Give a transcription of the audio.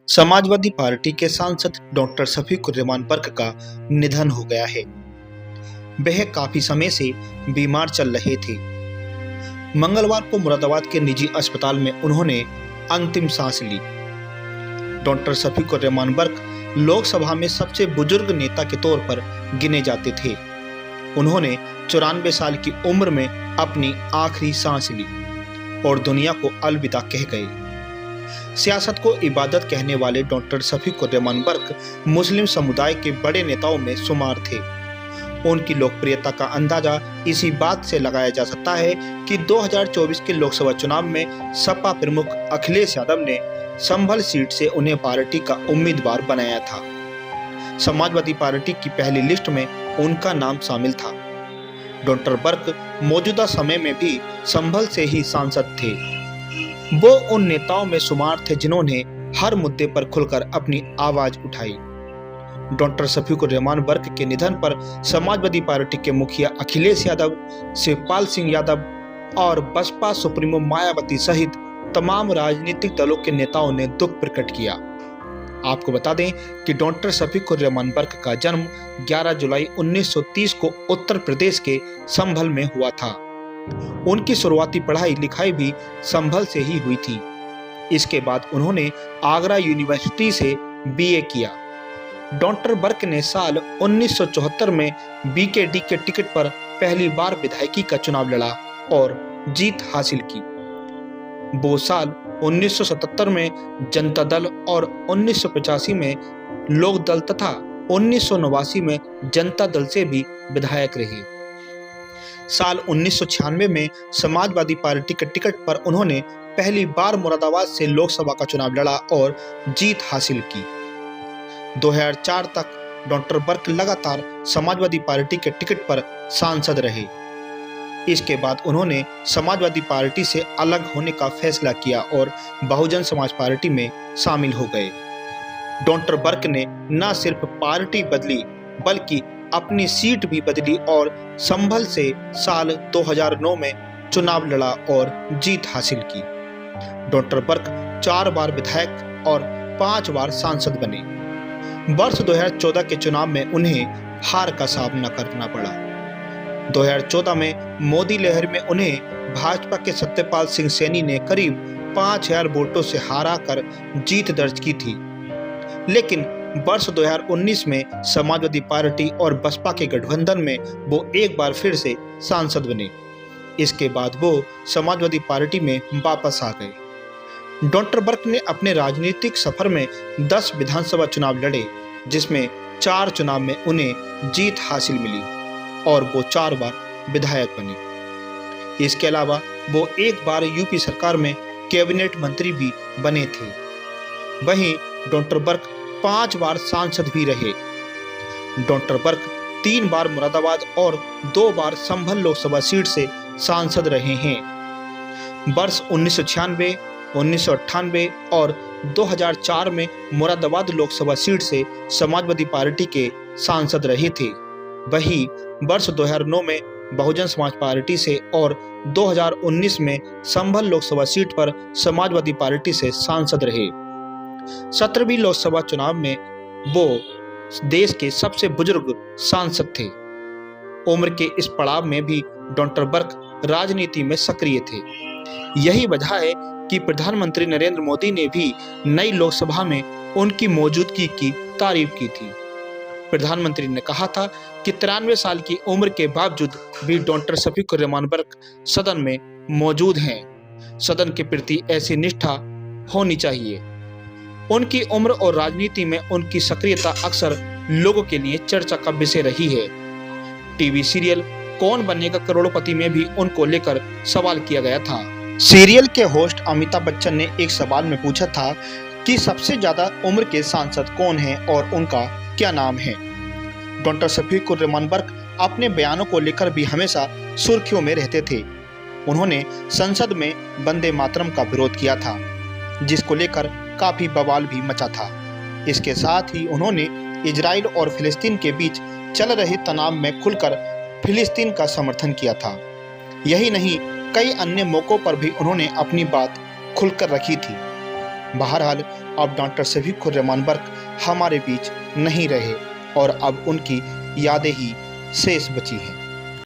Samajwadi party के सांसद doctor Shafiqur Rahman Barq का निधन हो गया है। वह काफी समय से बीमार चल रहे थे। मंगलवार को मुरादाबाद के निजी अस्पताल में उन्होंने अंतिम सांस ली। डॉक्टर शफीकुर रहमान बर्क लोकसभा में सबसे बुजुर्ग नेता के तौर पर गिने जाते थे। उन्होंने 94 साल की उम्र में अपनी आखिरी सांस ली और दुनिया को अलविदा कह गए। सियासत को इबादत कहने वाले डॉक्टर शफीकुर रहमान बर्क मुस्लिम समुदाय के बड़े नेताओं में शुमार थे। उनकी लोकप्रियता का अंदाजा इसी बात से लगाया जा सकता है कि 2024 के लोकसभा चुनाव में सपा प्रमुख अखिलेश यादव ने संभल सीट से उन्हें पार्टी का उम्मीदवार बनाया था। समाजवादी पार्टी की पहली लिस्ट में उनका नाम शामिल था। डॉक्टर बर्क मौजूदा समय में भी संभल से ही सांसद थे। वो उन नेताओं में शुमार थे जिन्होंने हर मुद्दे पर खुलकर अपनी आवाज उठाई। डॉक्टर शफीकुर रहमान बर्क के निधन पर समाजवादी पार्टी के मुखिया अखिलेश यादव, शिवपाल सिंह यादव और बसपा सुप्रीमो मायावती सहित तमाम राजनीतिक दलों के नेताओं ने दुख प्रकट किया। आपको बता दें कि डॉक्टर शफीकुर रहमान बर्क का जन्म 11 जुलाई 1930 को उत्तर प्रदेश के संभल में हुआ था। उनकी शुरुआती पढ़ाई लिखाई भी संभल से ही हुई थी। इसके बाद उन्होंने आगरा यूनिवर्सिटी से बीए किया। डॉक्टर बर्क ने साल 1974 में बीकेडी के टिकट पर पहली बार विधायकी का चुनाव लड़ा और जीत हासिल की। वो साल 1977 में जनता दल और 1985 में लोक दल तथा 1989 में जनता दल से भी विधायक रहे। साल 1996 में समाजवादी पार्टी के टिकट पर उन्होंने पहली बार मुरादाबाद से लोकसभा का चुनाव लड़ा और जीत हासिल की। 2004 तक डॉक्टर बर्क लगातार समाजवादी पार्टी के टिकट पर सांसद रहे। इसके बाद उन्होंने समाजवादी पार्टी से अलग होने का फैसला किया और बहुजन समाज पार्टी में शामिल हो गए। डॉक्टर बर्क ने न सिर्फ पार्टी बदली बल्कि अपनी सीट भी बदली और संभल से साल 2009 में चुनाव लड़ा और जीत हासिल की। डॉक्टर बर्क 4 बार विधायक और 5 बार सांसद बने। वर्ष 2014 के चुनाव में उन्हें हार का सामना करना पड़ा। 2014 में मोदी लहर में उन्हें भाजपा के सत्यपाल सिंह सैनी ने करीब 5000 वोटों से हरा कर जीत दर्ज की थी। लेकिन वर्ष 2019 में समाजवादी पार्टी और बसपा के गठबंधन में वो एक बार फिर से सांसद बने। इसके बाद वो समाजवादी पार्टी में वापस आ गए। डॉक्टर बर्क ने अपने राजनीतिक सफर में 10 विधानसभा चुनाव लड़े, जिसमें 4 चुनाव में उन्हें जीत हासिल मिली और वो 4 बार विधायक बने। इसके अलावा वो एक बार यूपी सरकार में कैबिनेट मंत्री भी बने थे। वहीं डॉक्टर बर्क 5 बार सांसद भी रहे। डॉक्टर बर्क 3 बार मुरादाबाद और 2 बार संभल लोकसभा सीट से सांसद रहे हैं। वर्ष 1996, 1998 और 2004 में मुरादाबाद लोकसभा सीट से समाजवादी पार्टी के सांसद रहे थे। वहीं वर्ष 2009 में बहुजन समाज पार्टी से और 2019 में संभल लोकसभा सीट पर समाजवादी पार्टी से सांसद रहे। 17वीं लोकसभा चुनाव में वो देश के सबसे बुजुर्ग सांसद थे। उम्र के इस पड़ाव में भी डॉक्टर बर्क राजनीति में सक्रिय थे। यही वजह है कि प्रधानमंत्री नरेंद्र मोदी ने भी नई लोकसभा में उनकी मौजूदगी की तारीफ की थी। प्रधानमंत्री ने कहा था कि 93 साल की उम्र के बावजूद भी डॉक्टर शफीकुर रहमान बर्क सदन में मौजूद हैं। सदन के प्रति ऐसी निष्ठा होनी चाहिए। उनकी उम्र और राजनीति में उनकी सक्रियता अक्सर लोगों के लिए चर्चा का विषय रही है। टीवी सीरियल कौन बनेगा करोड़पति में भी उनको लेकर सवाल किया गया था। सीरियल के होस्ट अमिताभ बच्चन ने एक सवाल में पूछा था कि सबसे ज्यादा उम्र के सांसद कौन हैं और उनका क्या नाम है। डॉक्टर शफीकुर रहमान बर्क अपने बयानों को लेकर भी हमेशा सुर्खियों में रहते थे। उन्होंने संसद में वंदे मातरम का विरोध किया था, जिसको लेकर काफी बवाल भी मचा था। इसके साथ ही उन्होंने इजराइल और फिलिस्तीन के बीच चल रहे तनाव में खुलकर फिलिस्तीन का समर्थन किया था। यही नहीं, कई अन्य मौकों पर भी उन्होंने अपनी बात खुलकर रखी थी। बहरहाल अब डॉक्टर शफीकुर रहमान बर्क हमारे बीच नहीं रहे और अब उनकी यादें ही शेष बची हैं।